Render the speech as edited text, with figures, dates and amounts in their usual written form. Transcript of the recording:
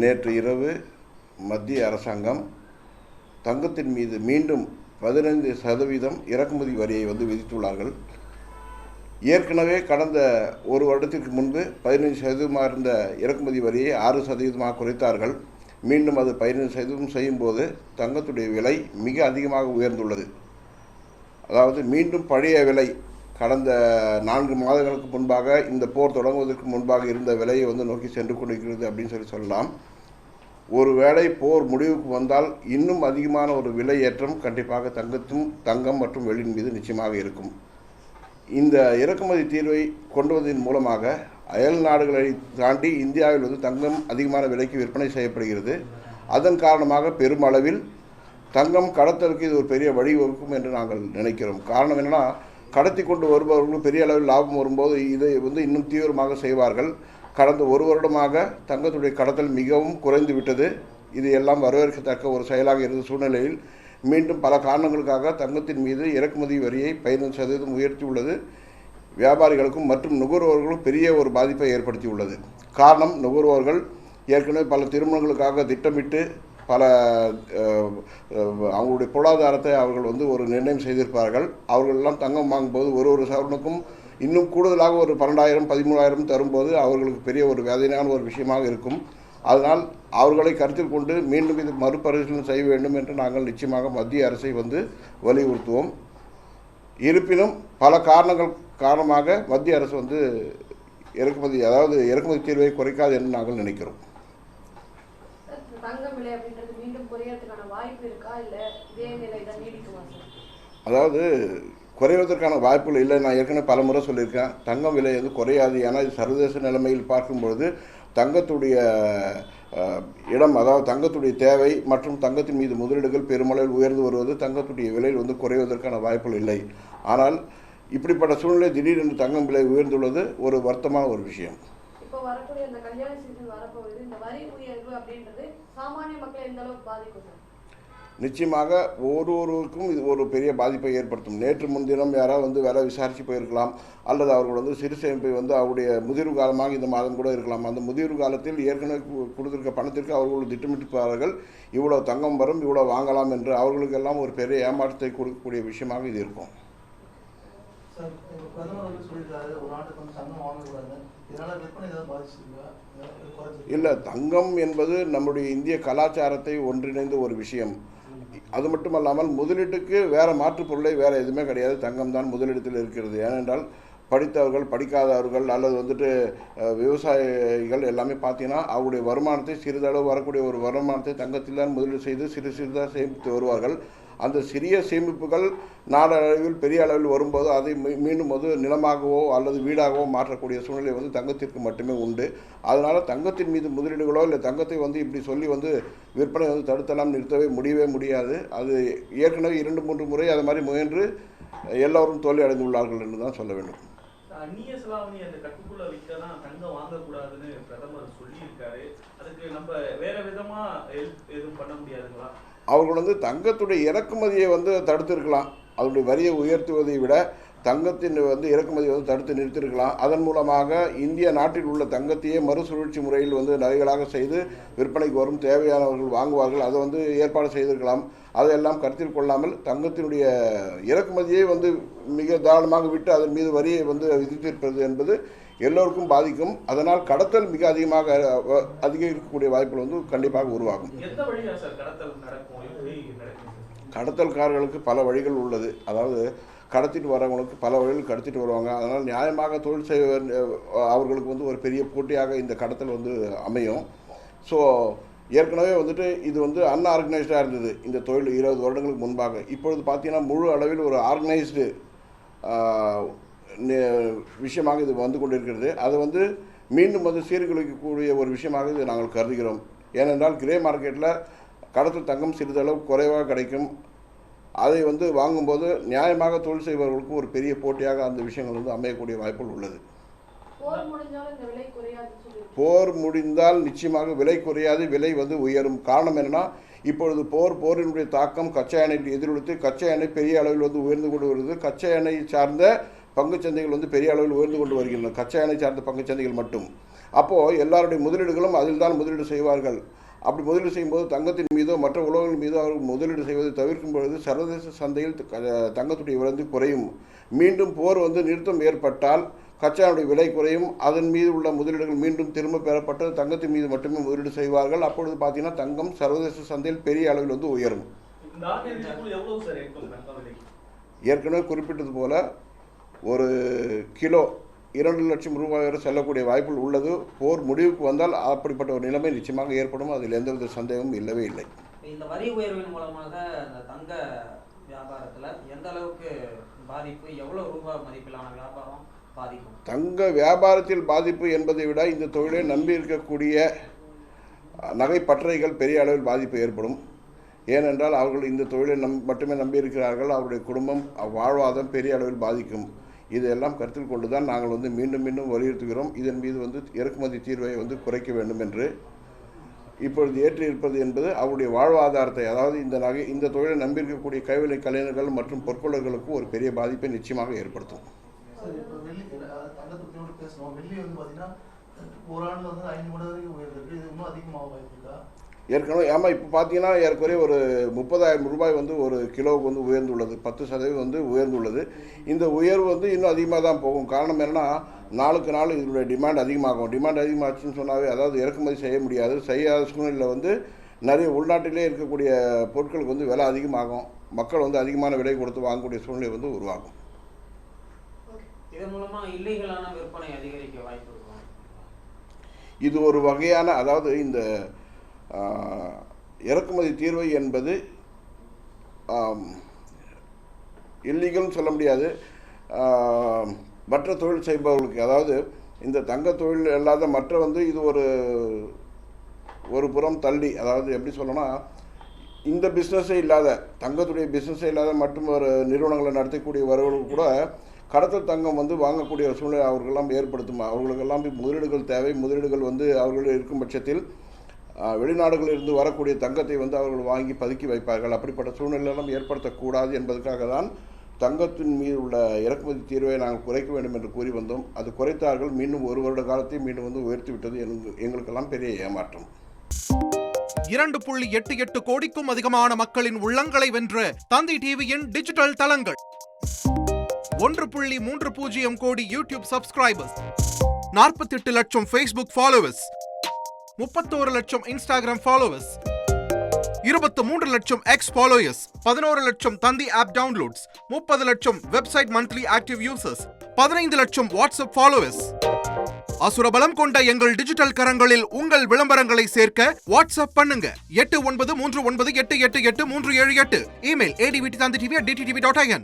நேற்று இரவு மத்திய அரசாங்கம் தங்கத்தின் மீது மீண்டும் 15% இறக்குமதி வரியை விதித்துள்ளார்கள். ஏற்கனவே கடந்த ஒரு வருடத்திற்கு முன்பு 15% இருந்த இறக்குமதி வரியை 6% குறைத்தார்கள். மீண்டும் அது 15% செய்யும்போது தங்கத்துடைய விலை மிக அதிகமாக உயர்ந்துள்ளது. அதாவது மீண்டும் பழைய விலை கடந்த 4 மாதங்களுக்கு முன்பாக இந்த போர் தொடங்குவதற்கு முன்பாக இருந்த விலையை நோக்கி சென்று கொண்டிருக்கிறது அப்படின்னு சொல்லலாம். ஒருவேளை போர் முடிவுக்கு வந்தால் இன்னும் அதிகமான ஒரு விலை ஏற்றம் கண்டிப்பாக தங்கம் மற்றும் வெள்ளியின் மீது நிச்சயமாக இருக்கும். இந்த இறக்குமதி தீர்வை கொண்டு வந்ததன் மூலமாக அயல் நாடுகளை தாண்டி இந்தியாவில் தங்கம் அதிகமான விலைக்கு விற்பனை செய்யப்படுகிறது. அதன் காரணமாக பெருமளவில் தங்கம் கடத்தலுக்கு இது ஒரு பெரிய வழிவகுக்கும் என்று நாங்கள் நினைக்கிறோம். காரணம் என்னென்னா, கடத்தி கொண்டு வருபவர்களும் பெரிய அளவில் லாபம் வரும்போது இதை இன்னும் தீவிரமாக செய்வார்கள். கடந்த ஒரு வருடமாக தங்கத்துடைய கடத்தல் மிகவும் குறைந்து விட்டது. இது எல்லாம் வரவேற்கத்தக்க ஒரு செயலாக இருந்த சூழ்நிலையில் மீண்டும் பல காரணங்களுக்காக தங்கத்தின் மீது இறக்குமதி வரியை 15% உயர்த்தியுள்ளது. வியாபாரிகளுக்கும் மற்றும் நுகர்வோர்களும் பெரிய ஒரு பாதிப்பை ஏற்படுத்தியுள்ளது. காரணம், நுகர்வோர்கள் ஏற்கனவே பல திருமணங்களுக்காக திட்டமிட்டு பல அவங்களுடைய பொருளாதாரத்தை அவர்கள் ஒரு நிர்ணயம் செய்திருப்பார்கள். அவர்களெல்லாம் தங்கம் வாங்கும்போது ஒரு சவரனுக்கும் இன்னும் கூடுதலாக ஒரு 12,000 13,000 தரும்போது அவர்களுக்கு பெரிய ஒரு வேதனையான ஒரு விஷயமாக இருக்கும். அதனால் அவர்களை கருத்தில் கொண்டு மீண்டும் இது மறுபரிசீலனை செய்ய வேண்டும் என்று நாங்கள் நிச்சயமாக மத்திய அரசை வலியுறுத்துவோம். இருப்பினும் பல காரணங்கள் காரணமாக மத்திய அரசு இறக்குமதி தீர்வை குறைக்காது என்று நாங்கள் நினைக்கிறோம். அதாவது குறைவதற்கான வாய்ப்புகள் இல்லை. நான் ஏற்கனவே பல முறை சொல்லியிருக்கேன், தங்கம் விலை குறையாது. ஏன்னா இது சர்வதேச நிலைமையில் பார்க்கும்பொழுது தங்கத்துடைய இடம், அதாவது தங்கத்துடைய தேவை மற்றும் தங்கத்தின் மீது முதலீடுகள் பெருமளவில் உயர்ந்து வருவது தங்கத்துடைய விலையில் குறைவதற்கான வாய்ப்புகள் இல்லை. ஆனால் இப்படிப்பட்ட சூழ்நிலை திடீரென்று தங்கம் விலை உயர்ந்துள்ளது ஒரு வருத்தமான ஒரு விஷயம். நிச்சயமாக ஒருவருக்கும் இது ஒரு பெரிய பாதிப்பை ஏற்படுத்தும். நேற்று முன்தினம் யாராவது வேலை விசாரித்து போயிருக்கலாம், அல்லது அவர்கள் சிறு சேமிப்பை அவருடைய முதிர்வு காலமாக இந்த மாதம் கூட இருக்கலாம். அந்த முதிர்வு காலத்தில் ஏற்கனவே கொடுத்திருக்க பணத்திற்கு அவர்கள் திட்டமிட்டிருப்பார்கள், இவ்வளோ தங்கம் வரும், இவ்வளோ வாங்கலாம் என்று. அவர்களுக்கெல்லாம் ஒரு பெரிய ஏமாற்றத்தை கொடுக்கக்கூடிய விஷயமாக இது இருக்கும். இல்லை, தங்கம் என்பது நம்முடைய இந்திய கலாச்சாரத்தை ஒன்றிணைந்த ஒரு விஷயம். அது மட்டுமல்லாமல் முதலீட்டுக்கு வேறு மாற்றுப் பொருளை வேறு எதுவுமே கிடையாது, தங்கம் தான் முதலிடத்தில் இருக்கிறது. ஏனென்றால் படித்தவர்கள், படிக்காதவர்கள் அல்லது விவசாயிகள் எல்லாமே பார்த்தீங்கன்னா அவருடைய வருமானத்தை சிறிதளவு வரக்கூடிய ஒரு வருமானத்தை தங்கத்தில் தான் முதலீடு செய்து சிறிதாக சேமித்து வருவார்கள். அந்த சிறிய சேமிப்புகள் நாடளவில் பெரிய அளவில் வரும்போது அதை மீண்டும் நிலமாகவோ அல்லது வீடாகவோ மாற்றக்கூடிய சூழ்நிலை தங்கத்திற்கு மட்டுமே உண்டு. அதனால் தங்கத்தின் மீது முதலீடுகளோ இல்லை தங்கத்தை இப்படி சொல்லி விற்பனை தடுத்தலாம் நிறுத்தவே முடியவே முடியாது. அது ஏற்கனவே 2-3 முறை அது மாதிரி முயன்று எல்லோரும் தோல்வி அடைந்துள்ளார்கள் என்று தான் சொல்ல வேண்டும். அந்நிய செலாவணி அந்த கட்டுக்குள்ள வைக்கலாம், தங்கம் வாங்கக்கூடாதுன்னு பிரதமர் சொல்லியிருக்காரு. அதுக்கு நம்ம வேற விதமா எதுவும் பண்ண முடியாதுங்களா? அவர்கள் தங்கத்துடைய இறக்குமதியை தடுத்திருக்கலாம். அதனுடைய வரியை உயர்த்துவதை விட தங்கத்தின் இறக்குமதியை தடுத்து நிறுத்திருக்கலாம். அதன் மூலமாக இந்திய நாட்டில் உள்ள தங்கத்தையே மறுசுழற்சி முறையில் நகைகளாக செய்து விற்பனைக்கு வரும், தேவையானவர்கள் வாங்குவார்கள். அதை ஏற்பாடு செய்திருக்கலாம். அதையெல்லாம் கருத்தில் கொள்ளாமல் தங்கத்தினுடைய இறக்குமதியை மிக தாராளமாக விட்டு அதன் மீது வரியை விதித்திருப்பது என்பது எல்லோருக்கும் பாதிக்கும். அதனால் கடத்தல் மிக அதிகரிக்கக்கூடிய வாய்ப்புகள் கண்டிப்பாக உருவாகும். கடத்தல்காரர்களுக்கு பல வழிகள் உள்ளது. அதாவது கடத்திட்டு வரவங்களுக்கு பல வழிகள் கடத்திட்டு வருவாங்க. அதனால் நியாயமாக தொழில் செய்ய அவர்களுக்கு ஒரு பெரிய போட்டியாக இந்த கடத்தல் அமையும். ஸோ ஏற்கனவே இது அன்ஆர்கனைஸ்டாக இருந்தது இந்த தொழில் 20 வருடங்களுக்கு முன்பாக. இப்பொழுது பார்த்தீங்கன்னா முழு அளவில் ஒரு ஆர்கனைஸ்டு விஷயமாக இது கொண்டிருக்கிறது. அது மீண்டும் சீர்குலைக்கக்கூடிய ஒரு விஷயமாக இது நாங்கள் கருதுகிறோம். ஏனென்றால் கிரே மார்க்கெட்டில் கடத்தல் தங்கம் சிறிதளவு குறைவாக கிடைக்கும். அதை வாங்கும்போது நியாயமாக தொழில் செய்பவர்களுக்கு ஒரு பெரிய போட்டியாக அந்த விஷயங்கள் அமையக்கூடிய வாய்ப்புகள் உள்ளது. போர் முடிந்தால் நிச்சயமாக விலை குறையாது, விலை உயரும். காரணம் என்னன்னா, இப்பொழுது போரினுடைய தாக்கம் கச்சா எண்ணெய் எதிரொலித்து கச்சா எண்ணெய் பெரிய அளவில் உயர்ந்து கொண்டு வருகிறது. கச்சா எண்ணெய் சார்ந்த பங்குச்சந்தைகள் பெரிய அளவில் உயர்ந்து கொண்டு வருகின்றன. கச்சா எண்ணெய் சார்ந்த பங்குச்சந்தைகள் மட்டும். அப்போது எல்லாருடைய முதலீடுகளும் அதில் தான் முதலீடு செய்வார்கள். அப்படி முதலீடு செய்யும்போது தங்கத்தின் மீதோ மற்ற உலோகங்கள் மீதோ அவர்கள் முதலீடு செய்வதை தவிர்க்கும் பொழுது சர்வதேச சந்தையில் தங்கத்துடைய விலை குறையும். மீண்டும் போர் நிறுத்தம் ஏற்பட்டால் கச்சாவுடைய விலை குறையும். அதன் மீது உள்ள முதலீடுகள் மீண்டும் திரும்ப பெறப்பட்டு தங்கத்தின் மீது மட்டுமே முதலீடு செய்வார்கள். அப்பொழுது பார்த்தீங்கன்னா தங்கம் சர்வதேச சந்தையில் பெரிய அளவில் உயரும். ஏற்கனவே குறிப்பிட்டது போல ஒரு கிலோ 2 லட்சம் ரூபாய் வரை செல்லக்கூடிய வாய்ப்புகள் உள்ளது. போர் முடிவுக்கு வந்தால் அப்படிப்பட்ட ஒரு நிலைமை நிச்சயமாக ஏற்படும். அதில் எந்தவித சந்தேகமும் இல்லவே இல்லை. இந்த வரி உயர்வின் மூலமாக அந்த தங்க வியாபாரத்தில் எந்த அளவுக்கு பாதிப்பு, எவ்வளவு ரூபாய் மதிப்பிலான வியாபாரம் பாதிக்கும்? தங்க வியாபாரத்தில் பாதிப்பு என்பதை விட இந்த தொழிலை நம்பி இருக்கக்கூடிய நகை பற்றைகள் பெரிய அளவில் பாதிப்பு ஏற்படும். ஏனென்றால் அவர்கள் இந்த தொழிலை மட்டுமே நம்பியிருக்கிறார்கள். அவருடைய குடும்பம் வாழ்வாதாரம் பெரிய அளவில் பாதிக்கும். இதையெல்லாம் கருத்தில் கொண்டு தான் நாங்கள் மீண்டும் மீண்டும் வலியுறுத்துகிறோம். இதன் மீது இறக்குமதி தீர்வை குறைக்க வேண்டும் என்று. இப்பொழுது ஏற்றி இருப்பது என்பது அவருடைய வாழ்வாதாரத்தை, அதாவது இந்த தொழிலை நம்பியிருக்கக்கூடிய கைவினை கலைஞர்கள் மற்றும் பொற்கொள்ளர்களுக்கு ஒரு பெரிய பாதிப்பை நிச்சயமாக ஏற்படுத்தும். ஏற்கனவே இப்போ பார்த்தீங்கன்னா ஏற்கனவே ஒரு 30,000 ரூபாய் ஒரு கிலோவுக்கு உயர்ந்துள்ளது. 10% உயர்ந்துள்ளது. இந்த உயர்வு இன்னும் அதிகமாக தான் போகும். காரணம் என்னென்னா, நாளுக்கு நாள் இதனுடைய டிமாண்ட் அதிகமாகும். டிமாண்ட் அதிகமாச்சுன்னு சொன்னாவே, அதாவது இறக்குமதி செய்ய முடியாது. செய்யாத சூழ்நிலையில் நிறைய உள்நாட்டிலே இருக்கக்கூடிய பொருட்களுக்கு விலை அதிகமாகும். மக்கள் அதிகமான விலை கொடுத்து வாங்கக்கூடிய சூழ்நிலை உருவாகும். இதன் மூலமா இல்லீகலான விற்பனை அதிகரிக்க வாய்ப்பு இருக்கும். இது ஒரு வகையான, அதாவது இந்த இறக்குமதி தீர்வை என்பது இல்லீகல்னு சொல்ல முடியாது. மற்ற தொழில் செய்பவர்களுக்கு, அதாவது இந்த தங்க தொழில் இல்லாத மற்ற இது ஒரு புறம் தள்ளி, அதாவது எப்படி சொல்லணும்னா, இந்த பிஸ்னஸே இல்லாத, தங்கத்துடைய பிஸ்னஸே இல்லாத மற்றும் ஒரு நிறுவனங்களை நடத்தக்கூடியவர்களுக்கு கூட கடத்தல் தங்கம் வாங்கக்கூடிய ஒரு சூழ்நிலை அவர்களெல்லாம் ஏற்படுத்தும். அவர்களுக்கெல்லாம் முதலீடுகள் தேவை. முதலீடுகள் அவர்கள் இருக்கும் பட்சத்தில் வெளிநாடுகளில் இருந்து வரக்கூடிய தங்கத்தை அவர்கள் வாங்கி பதுக்கி வைப்பார்கள். அப்படிப்பட்ட சூழ்நிலையெல்லாம் ஏற்படுத்தக்கூடாது என்பதற்காக தான் தங்கத்தின் மீது உள்ள இறக்குமதி தீர்வை நாங்கள் குறைக்க வேண்டும் என்று கூறி வந்தோம். அது குறைத்தார்கள். மீண்டும் 1 வருட காலத்தை மீண்டும் உயர்த்திவிட்டது. எங்களுக்கெல்லாம் பெரிய ஏமாற்றம். 2.88 கோடிக்கும் அதிகமான மக்களின் உள்ளங்களை வென்ற தந்தி டிவியின் டிஜிட்டல் தளங்கள், 1.30 கோடி யூடியூப் சப்ஸ்கிரைபர்ஸ், 48 லட்சம் ஃபேஸ்புக் ஃபாலோவர்ஸ், 31 லட்சம் இன்ஸ்டாகிராம் ஃபாலோவர்ஸ், 23 லட்சம் எக்ஸ் ஃபாலோயர்ஸ், 11 லட்சம் தந்தி ஆப் டவுன்லோட்ஸ், 30 லட்சம் வெப்சைட் மந்த்லி ஆக்டிவ் யூசர்ஸ், 15 லட்சம் வாட்ஸ்அப் ஃபாலோவர்ஸ். அசுரபலம் கொண்ட எங்கள் டிஜிட்டல் கரங்களில் உங்கள் விளம்பரங்களை சேர்க்க வாட்ஸ்அப் பண்ணுங்க. 8939888838. Email advtv@dttv.in.